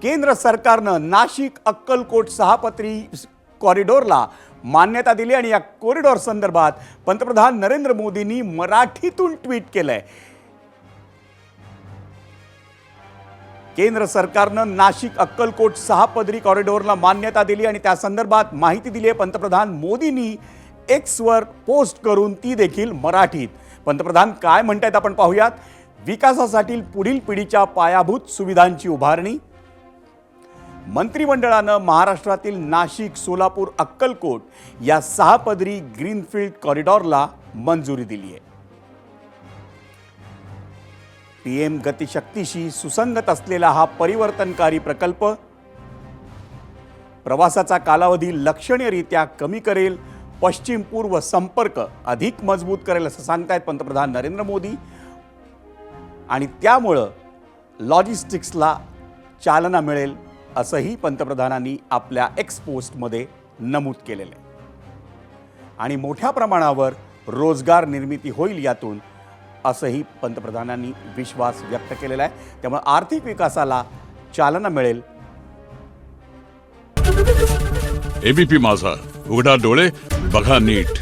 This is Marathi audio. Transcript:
केंद्र सरकारनं नाशिक अक्कलकोट सहापदरी कॉरिडॉरला मान्यता दिली आणि या कॉरिडॉर संदर्भात पंतप्रधान नरेंद्र मोदींनी मराठीतून ट्विट केलंय। केंद्र सरकारनं नाशिक अक्कलकोट सहापदरी कॉरिडॉरला मान्यता दिली आणि त्या संदर्भात माहिती दिली आहे पंतप्रधान मोदींनी एक्सवर पोस्ट करून, ती देखील मराठीत। पंतप्रधान काय म्हणतात आपण पाहूयात। विकासासाठी पुढील पिढीच्या पायाभूत सुविधांची उभारणी। मंत्रिमंडळानं महाराष्ट्रातील नाशिक, सोलापूर, अक्कलकोट या सहापदरी ग्रीनफील्ड कॉरिडॉरला मंजुरी दिली आहे। पीएम गतिशक्तीशी सुसंगत असलेला हा परिवर्तनकारी प्रकल्प प्रवासाचा कालावधी लक्षणीयरित्या कमी करेल, पश्चिम पूर्व संपर्क अधिक मजबूत करेल असं सांगतायत पंतप्रधान नरेंद्र मोदी। आणि त्यामुळे लॉजिस्टिक्सला चालना मिळेल असंही पंतप्रधानांनी आपल्या एक्स पोस्टमध्ये नमूद केलेलं आहे। आणि मोठ्या प्रमाणावर रोजगार निर्मिती होईल यातून, असंही पंतप्रधानांनी विश्वास व्यक्त केलेला आहे। त्यामुळे आर्थिक विकासाला चालना मिळेल। एबीपी माझा, उघडा डोळे बघा नीट।